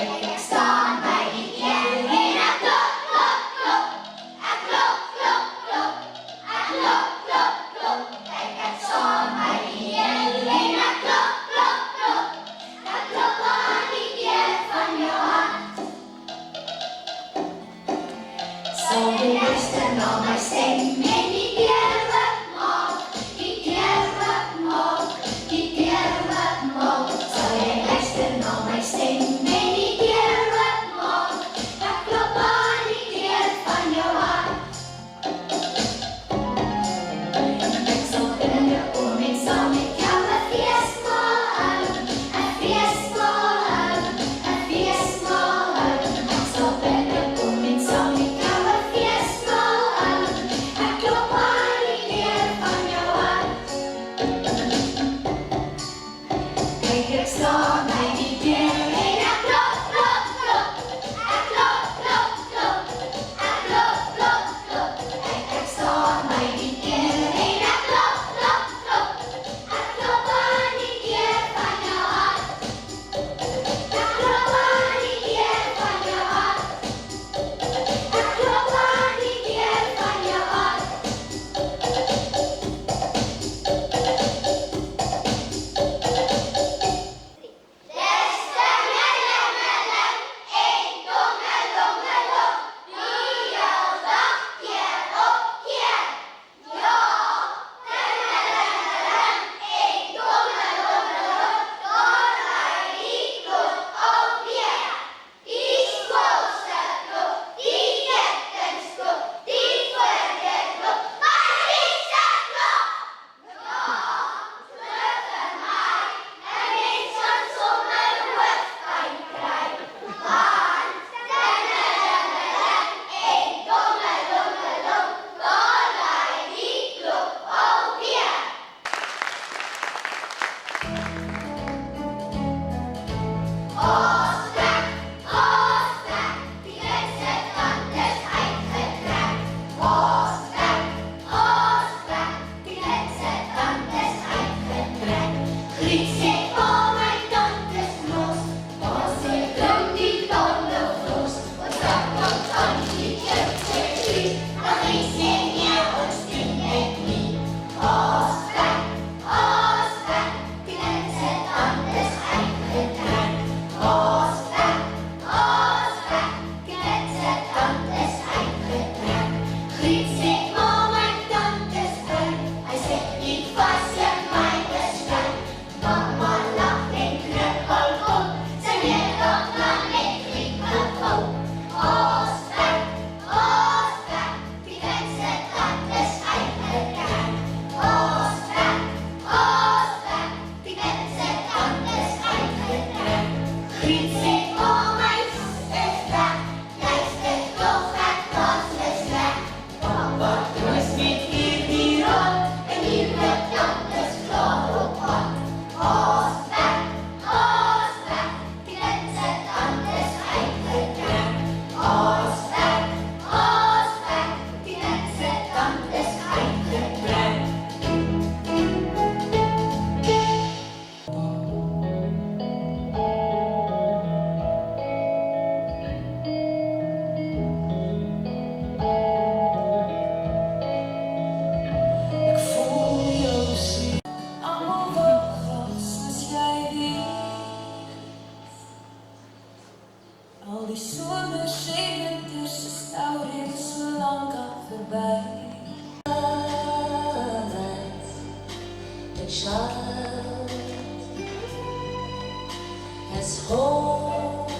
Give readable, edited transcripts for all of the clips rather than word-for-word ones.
Ek staan by die deur en ek klop, klop, klop. Ek klop, klop, klop. Ek klop, klop, klop. Ek staan by die deur en ek klop, klop, klop. Ek klop aan die deur van jou hart. Sal jy luister na my stem en die deur oopmaak, die deur oopmaak, die deur oopmaak. Sal jy luister na my stem en die deur oopmaak. Ek klop aan die deur van jou hart. Ek sal binnekom en saam met jou 'n feesmaal hou, 'n feesmaal hou, 'n feesmaal hou. Ek sal binnekom en saam met jou 'n feesmaal hou. Ek klop aan die deur van jou hart. Kyk, ek staan by die deur en ek klop, klop, klop. Ek klop, klop, klop. Ek klop, klop, klop. Ek staan by die deur en ek klop, klop, klop. Ek klop aan die deur van jou hart. Ek klop aan die deur van jou hart. Ek klop aan die deur van jou hart. Al die somers en winters is nou reeds so lank al verby. The child has hope,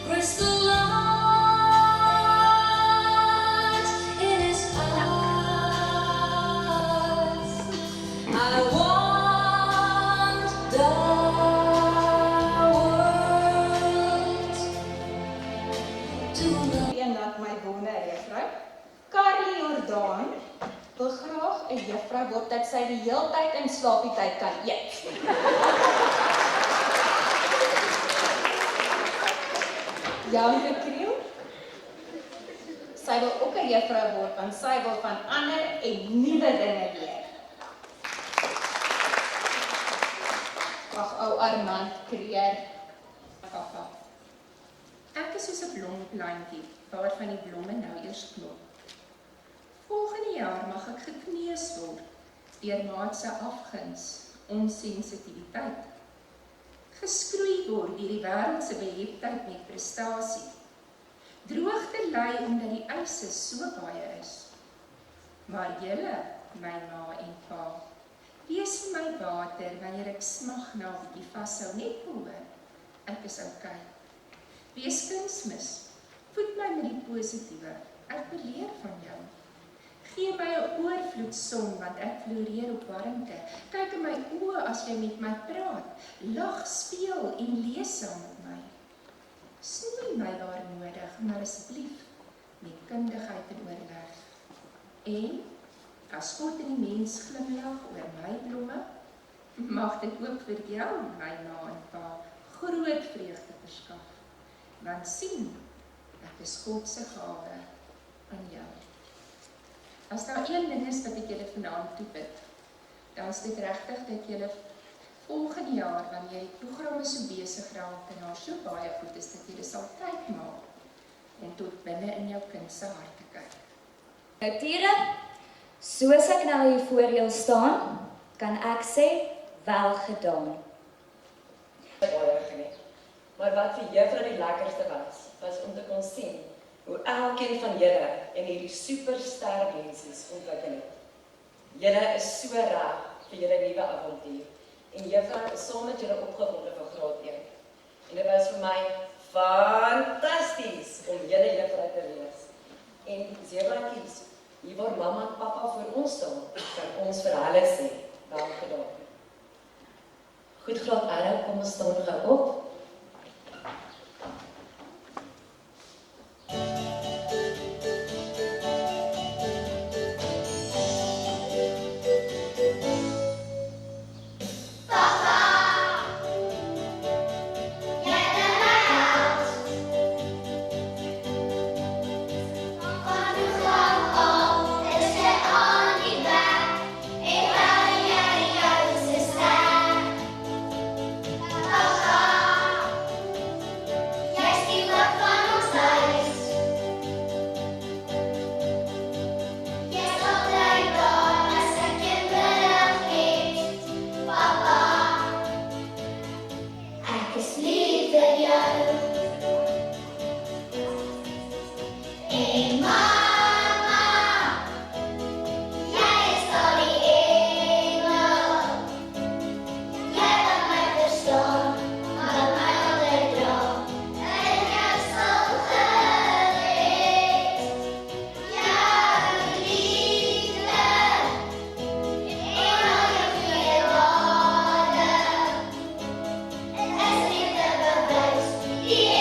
crystalline in his eyes. I want the world to know. En dat my wonder juffrou. Carly Jordaan wil graag 'n juffrou word dat sy die heeltyd in slaapietyd kan eet. Janke Kriel. Sy wil ook 'n juffrou word want sy wil van ander en nuwe dinge leer. Ag ou Armand Kreer. pappa. Ek is soos 'n blomplantjie, waarvan die blomme nou eers knop. Volgende jaar mag ek gekneus word deur maat se afguns, onsensitiwiteit. Geskroei word deur die wêreld se beheptheid met prestasie. Droogte ly omdat die eise so baie is. Maar julle, my ma en pa, wees vir my water wanneer ek smag na 'n bietjie vashou, net behoor. Ek is okay. Wees kunsmis, voed my met die positiewe, ek beleer van jou. Gee my 'n oorvloed son, want ek floreer op warmte. Kyk in my oë as jy met my praat, lag, speel en lees saam met my. Snoei my waar nodig, maar asseblief met kundigheid en oorleg. En as God en die mens glimlag oor my blomme, mag dit ook vir jou, my ma en pa, groot vreugde verskaf. Want sien, ek is God se gawe aan jou. As daar een ding is wat ek julle vanaand toebid, dan is dit regtig dat julle volgende jaar, wanneer die programme so besig raak en daar so baie goed is, dat julle sal tyd maak om tot binne in jou kind se hart te kyk. Nou Tiere, soos ek nou hier voor jou staan, kan ek sê, wel gedaan. Baie geniet. Maar wat vir juffrou die lekkerste was om te kon sien hoe elkeen van julle in hierdie superster mensies ontwikkel het. Julle is so reg vir julle nuwe avontuur en juffrou is saam met julle opgewonde vir graad 1. En dit was vir my fantasties om julle juffrou te lees. En zebrakies, hier waar mamma en papa voor ons staan, kan ons vir hulle sê, wel gedaan. Goed graad Arrow, kom ons staan gou op. Die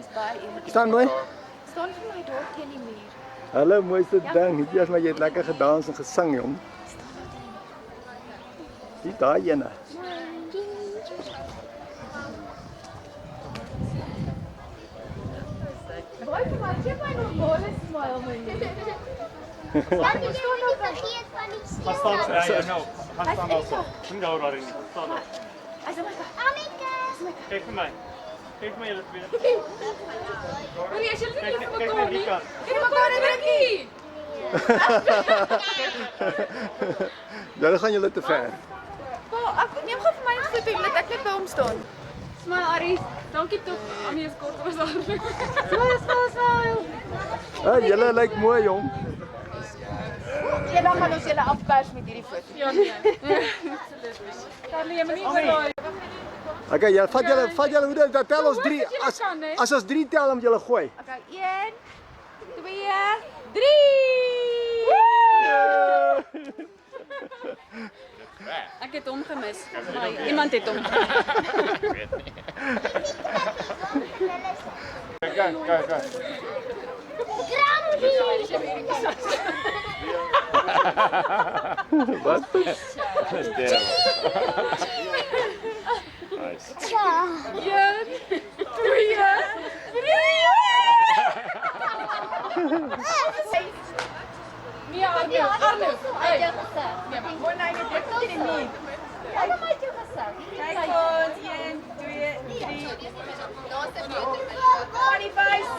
is baie eerlik. Staan mooi. Staan vir my daar teen die muur. Hallo mooiste ding. Hier is maar jy het lekker gedans en gesing jong. Dis daai ene. Baie vir my, gee my nog baie smile my. Dan moet jy nie vergeet van die stil. Gaan staan ja nou. Gaan staan also. Kom daar daarin. Staan daar. As my Anneke. Kyk vir my. Kyk vir my julle twee. Wanneer as jy nie Kyk vir kyk mekaar net die nie. kant. Kyk mekaar net drukkie. Julle gaan julle te ver. Pa, ek neem gou vir my 'n foto, laat ek net by hom staan. Smile Aries. Dankie tog. Amie is kort was daar. Smile. Julle lyk mooi jong. Ja, dan gaan ons julle afpers met hierdie foto. Ja nee. Carly, jy moet nie oorlaai. Okay, ja, vat julle hoe dit tel ons 3. As ons 3 tel om julle gooi. Okay, 1 2 3. Ek het hom gemis. Iemand het hom. Kyk. Wat? Dis daar. Nice. 1 2 3. Nee, Arno. Hey. Ja, maar gewoon nou net dit in die nie. Hulle maak jou gesig. Kyk ons 1 2 3. Funny face.